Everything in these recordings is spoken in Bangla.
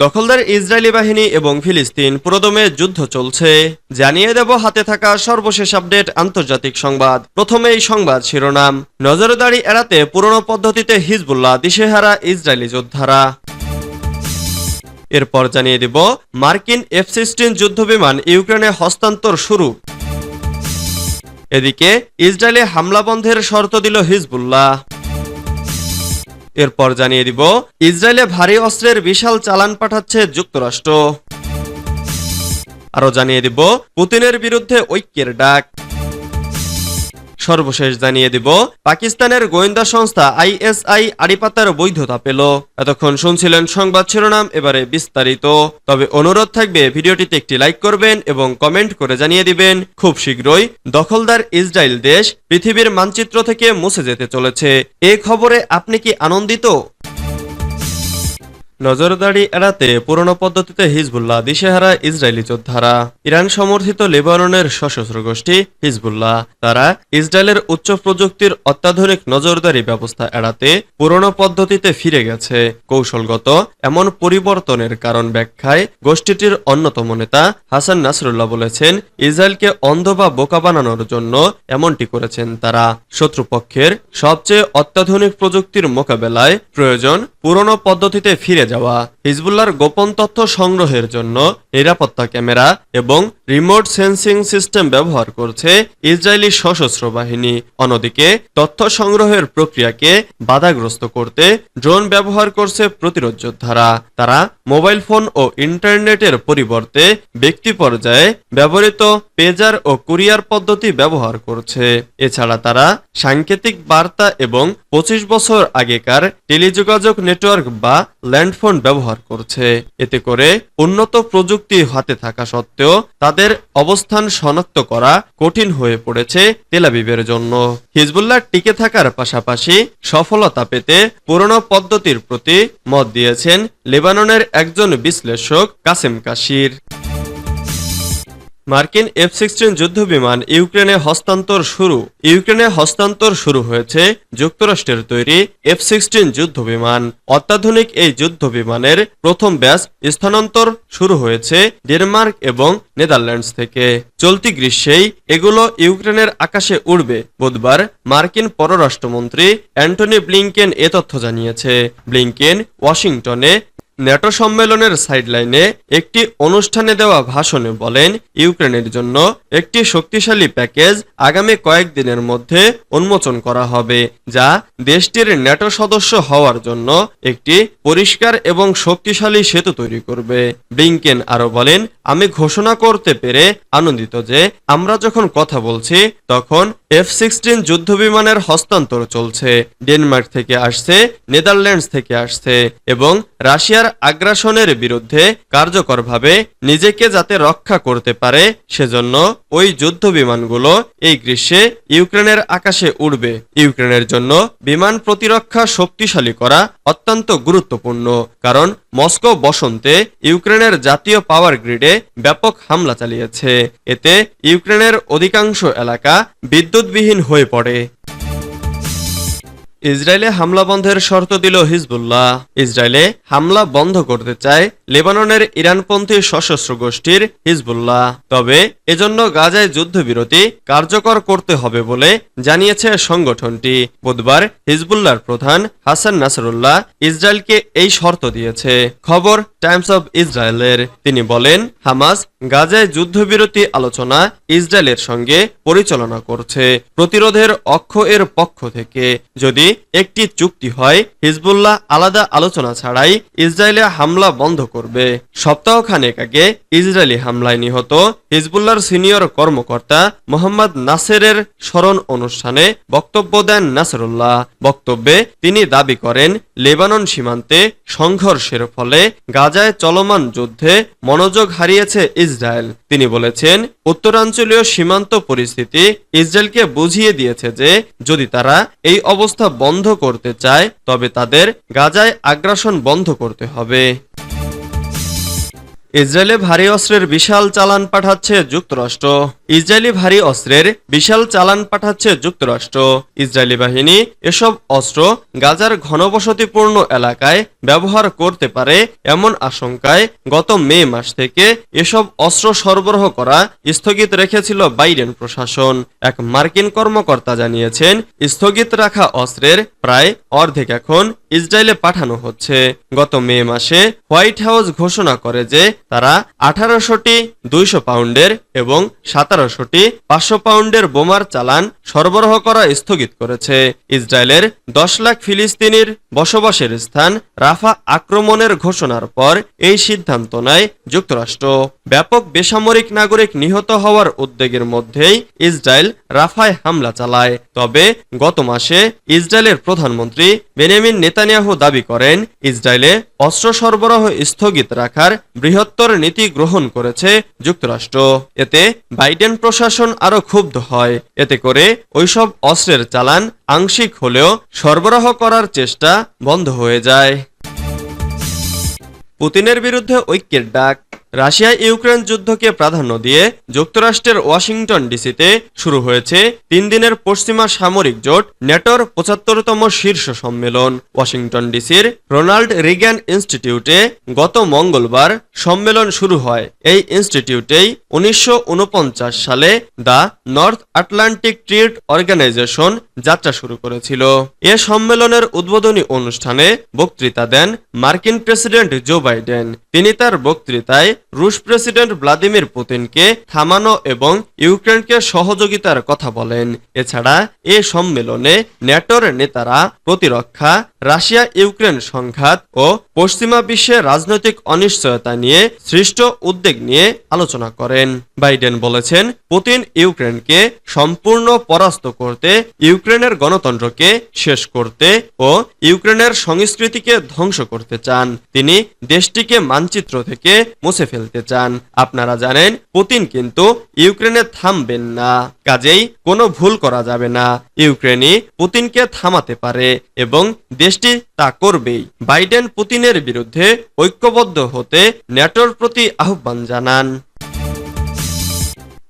দখলদার ইসরায়েলি বাহিনী এবং ফিলিস্তিন পুরোদমে যুদ্ধ চলছে। জানিয়ে দেব হাতে থাকা সর্বশেষ আপডেট আন্তর্জাতিক সংবাদ। প্রথমে এই সংবাদ শিরোনাম। নজরদারি এড়াতে পুরনো পদ্ধতিতে হিজবুল্লাহ দিশেহারা ইসরায়েলি যোদ্ধারা। এরপর জানিয়ে দেব মার্কিন F-16 যুদ্ধবিমান ইউক্রেনে হস্তান্তর শুরু। এদিকে ইসরায়েলে হামলা বন্ধের শর্ত দিল হিজবুল্লাহ। এরপর জানিয়ে দিব ইসরায়েলে ভারী অস্ত্রের বিশাল চালান পাঠাচ্ছে যুক্তরাষ্ট্র। আরো জানিয়ে দিব পুতিনের বিরুদ্ধে ঐক্যের ডাক। সর্বশেষ জানিয়ে দিব পাকিস্তানের গোয়েন্দা সংস্থা ISI আড়িপাতার বৈধতা পেল। এতক্ষণ শুনছিলেন সংবাদ শিরোনাম, এবারে বিস্তারিত। তবে অনুরোধ থাকবে ভিডিওটিতে একটি লাইক করবেন এবং কমেন্ট করে জানিয়ে দিবেন খুব শীঘ্রই দখলদার ইসরায়েল দেশ পৃথিবীর মানচিত্র থেকে মুছে যেতে চলেছে। এই খবরে আপনি কি আনন্দিত? নজরদারি এড়াতে পুরনো পদ্ধতিতে হিজবুল্লাহ দিশেহারা ইসরায়েলি যোদ্ধারা। ইরান সমর্থিত লেবাননের সশস্ত্র গোষ্ঠী হিজবুল্লাহ তারা ইসরায়েলের উচ্চ প্রযুক্তির অত্যাধুনিক নজরদারি ব্যবস্থা এড়াতে পুরনো পদ্ধতিতে ফিরে গেছে। কৌশলগত এমন পরিবর্তনের কারণ ব্যাখ্যায় গোষ্ঠীটির অন্যতম নেতা হাসান নাসরুল্লাহ বলেছেন, ইসরায়েলকে অন্ধ বা বোকা বানানোর জন্য এমনটি করেছেন তারা। শত্রুপক্ষের সবচেয়ে অত্যাধুনিক প্রযুক্তির মোকাবেলায় প্রয়োজন পুরনো পদ্ধতিতে ফিরে যাওয়া। হিজবুল্লাহর গোপন তথ্য সংগ্রহের জন্য নিরাপত্তা ক্যামেরা এবং রিমোট সেন্সিং সিস্টেম ব্যবহার করছে ইসরায়েলি সশস্ত্র বাহিনী। অন্যদিকে তথ্য সংগ্রহের প্রক্রিয়াকে বাধাগ্রস্ত করতে ড্রোন ব্যবহার করছে প্রতিরোধ যোদ্ধারা। তারা মোবাইল ফোন ও ইন্টারনেটের পরিবর্তে ব্যক্তি পর্যায়ে ব্যবহৃত পেজার ও কুরিয়ার পদ্ধতি ব্যবহার করছে। এছাড়া তারা সাংকেতিক বার্তা এবং 25 বছর আগেকার টেলিযোগাযোগ নেটওয়ার্ক বা ল্যান্ডফোন ব্যবহার করছে। এতে করে উন্নত প্রযুক্তি হাতে থাকা সত্ত্বেও তাদের অবস্থান শনাক্ত করা কঠিন হয়ে পড়েছে তেল আবিবের জন্য। হিজবুল্লাহ টিকে থাকার পাশাপাশি সফলতা পেতে পুরনো পদ্ধতির প্রতি মত দিয়েছেন লেবাননের একজন বিশ্লেষক কাসেম কাশির। মার্কিন F-16 যুদ্ধবিমান ইউক্রেনে হস্তান্তর শুরু। ইউক্রেনে হস্তান্তর শুরু হয়েছে যুক্তরাষ্ট্রের তৈরি F-16 যুদ্ধবিমান। অত্যাধুনিক এই যুদ্ধবিমানের প্রথম ব্যাচ স্থানান্তর শুরু হয়েছে ডেনমার্ক এবং নেদারল্যান্ডস থেকে। চলতি গ্রীষ্মেই এগুলো ইউক্রেনের আকাশে উড়বে। বুধবার মার্কিন পররাষ্ট্রমন্ত্রী অ্যান্টনি ব্লিংকেন এ তথ্য জানিয়েছে। ব্লিংকেন ওয়াশিংটনে ন্যাটো সম্মেলনের সাইডলাইনে একটি অনুষ্ঠানে দেওয়া ভাষণে বলেন, ইউক্রেনের জন্য একটি শক্তিশালী প্যাকেজ আগামী কয়েকদিনের মধ্যে উন্মোচন করা হবে, যা দেশটির ন্যাটো সদস্য হওয়ার জন্য একটি পরিষ্কার এবং শক্তিশালী সেতু তৈরি করবে। ব্লিংকেন আরো বলেন, আমি ঘোষণা করতে পেরে আনন্দিত যে আমরা যখন কথা বলছি তখন F-16 যুদ্ধবিমানের হস্তান্তর চলছে। ডেনমার্ক থেকে আসছে, নেদারল্যান্ডস থেকে আসছে এবং রাশিয়ার আগ্রাসনের বিরুদ্ধে কার্যকরভাবে নিজেকে যাতে রক্ষা করতে পারে সেজন্য ওই যুদ্ধবিমানগুলো এই গ্রীষ্মে ইউক্রেনের আকাশে উড়বে। ইউক্রেনের জন্য বিমান প্রতিরক্ষা শক্তিশালী করা অত্যন্ত গুরুত্বপূর্ণ, কারণ মস্কো বসন্তে ইউক্রেনের জাতীয় পাওয়ার গ্রিডে ব্যাপক হামলা চালিয়েছে। এতে ইউক্রেনের অধিকাংশ এলাকা বিদ্যুৎবিহীন হয়ে পড়ে। ইসরায়েলে হামলা বন্ধের শর্ত দিল হিজবুল্লাহ। ইসরায়েলে হামলা বন্ধ করতে চায় লেবাননের ইরানপন্থী সশস্ত্র গোষ্ঠীর হিজবুল্লাহ। তবে এজন্য গাজায় যুদ্ধবিরতি কার্যকর করতে হবে বলে জানিয়েছে সংগঠনটি। বুধবার হিজবুল্লাহর প্রধান হাসান নাসরুল্লাহ ইসরায়েলকে এই শর্ত দিয়েছে। খবর টাইমস অব ইসরায়েলের। তিনি বলেন, হামাস গাজায় যুদ্ধবিরতি আলোচনা ইসরায়েলের সঙ্গে পরিচালনা করছে প্রতিরোধের অক্ষ এর পক্ষ থেকে। যদি একটি চুক্তি হয়, হিজবুল্লাহ আলাদা আলোচনা ছাড়াই ইসরায়েলে হামলা বন্ধ করবে। সপ্তাহখানেক আগে ইসরায়েলি হামলায় নিহত হিজবুল্লাহর সিনিয়র কর্মকর্তা মোহাম্মদ নাসেরের স্মরণ অনুষ্ঠানে বক্তব্য দেন নাসরুল্লাহ। বক্তব্যে তিনি দাবি করেন, লেবানন সীমান্তে সংঘর্ষের ফলে গাজায় চলমান যুদ্ধে মনোযোগ হারিয়েছে ইসরায়েল। তিনি বলেছেন, উত্তরাঞ্চলীয় সীমান্ত পরিস্থিতি ইসরায়েলকে বুঝিয়ে দিয়েছে যে যদি তারা এই অবস্থা বন্ধ করতে চায় তবে তাদের গাজায় আগ্রাসন বন্ধ করতে হবে। ইসরায়েলে ভারী অস্ত্রের বিশাল চালান পাঠাচ্ছে যুক্তরাষ্ট্র। ইসরায়েলি ভারী অস্ত্রের বিশাল চালান পাঠাচ্ছে যুক্তরাষ্ট্র। ইসরায়েলি বাহিনী এসব অস্ত্র গাজার ঘনবসতিপূর্ণ এলাকায় ব্যবহার করতে পারে এমন আশঙ্কায় গত মে মাস থেকে এসব অস্ত্র সরবরাহ করা স্থগিত রেখেছিল বাইডেন প্রশাসন। এক মার্কিন কর্মকর্তা জানিয়েছেন, স্থগিত রাখা অস্ত্রের প্রায় অর্ধেক এখন ইসরায়েলে পাঠানো হচ্ছে। গত মে মাসে হোয়াইট হাউস ঘোষণা করে যে তারা 1800টি 200 পাউন্ডের এবং 1700টি 500 পাউন্ডের বোমার চালান সরবরাহ করা স্থগিত করেছে। ইসরায়েলের 10 লাখ ফিলিস্তিনির বসবাসের স্থান রাফা আক্রমণের ঘোষণার পর এই সিদ্ধান্ত নেয় যুক্তরাষ্ট্র। ব্যাপক বেসামরিক নাগরিক নিহত হওয়ার উদ্বেগের মধ্যেই ইসরায়েল রাফায় হামলা চালায়। তবে গত মাসে ইসরায়েলের প্রধানমন্ত্রী বেনিয়ামিন নেতানিয়াহু দাবি করেন, ইসরায়েলে অস্ত্র সরবরাহ স্থগিত রাখার বৃহত্তর নীতি গ্রহণ করেছে যুক্তরাষ্ট্র। এতে বাইডেন প্রশাসন আরও ক্ষুব্ধ হয়। এতে করে ওইসব অস্ত্রের চালান আংশিক হলেও সরবরাহ করার চেষ্টা বন্ধ হয়ে যায়। পুতিনের বিরুদ্ধে ঐক্যের ডাক। রাশিয়া ইউক্রেন যুদ্ধকে প্রাধান্য দিয়ে যুক্তরাষ্ট্রের ওয়াশিংটন ডিসিতে শুরু হয়েছে 3 দিনের পশ্চিমা সামরিক জোট ন্যাটোর 75তম শীর্ষ সম্মেলন। ওয়াশিংটন ডিসির রোনাল্ড রিগ্যান ইনস্টিটিউটে গত মঙ্গলবার সম্মেলন শুরু হয়। এই ইনস্টিটিউটেই 1949 সালে the North Atlantic Treaty Organisation যাত্রা শুরু করেছিল। এ সম্মেলনের উদ্বোধনী অনুষ্ঠানে বক্তৃতা দেন মার্কিন প্রেসিডেন্ট জো বাইডেন। তিনি তার বক্তৃতায় রুশ প্রেসিডেন্ট ভ্লাদিমির পুতিনকে থামানো এবং ইউক্রেনকে সহযোগিতার কথা বলেন। এছাড়া এ সম্মেলনে ন্যাটোর নেতারা প্রতিরক্ষা, রাশিয়া ইউক্রেন সংঘাত ও পশ্চিমা বিশ্বের রাজনৈতিক অনিশ্চয়তা নিয়ে সৃষ্ট উদ্বেগ নিয়ে আলোচনা করেন। বাইডেন বলেছেন, পুতিন ইউক্রেনকে সম্পূর্ণ পরাস্ত করতে, ইউক্রেনের গণতন্ত্রকে শেষ করতে ও ইউক্রেনের সংস্কৃতিকে ধ্বংস করতে চান। তিনি দেশটিকে মানচিত্র থেকে মুছে ফেলতে চান। আপনারা জানেন, পুতিন কিন্তু ইউক্রেনে থামবেন না। কাজেই কোনো ভুল করা যাবে না। ইউক্রেনই পুতিনকে থামাতে পারে এবং দেশটি তা করবেই। বাইডেন পুতিনের বিরুদ্ধে ঐক্যবদ্ধ হতে ন্যাটোর প্রতি আহ্বান জানান।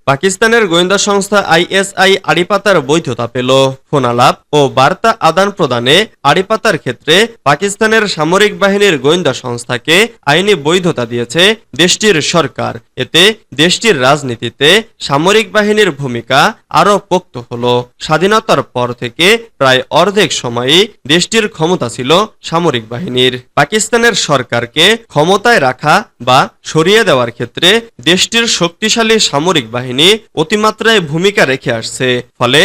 পাকিস্তানের গোয়েন্দা সংস্থা আইএসআই আড়িপাতার বৈধতা পেল। ফোনালাপ ও বার্তা আদান প্রদানে আড়িপাতার ক্ষেত্রে পাকিস্তানের সামরিক বাহিনীর গোয়েন্দা সংস্থাকে আইনি বৈধতা দিয়েছে দেশটির সরকার। এতে দেশটির রাজনীতিতে সামরিক বাহিনীর ভূমিকা আরও পোক্ত হল। স্বাধীনতার পর থেকে প্রায় অর্ধেক সময়ই দেশটির ক্ষমতা ছিল সামরিক বাহিনীর। পাকিস্তানের সরকারকে ক্ষমতায় রাখা বা সরিয়ে দেওয়ার ক্ষেত্রে দেশটির শক্তিশালী সামরিক বাহিনী অতিমাত্রায় ভূমিকা রেখে আসছে। ফলে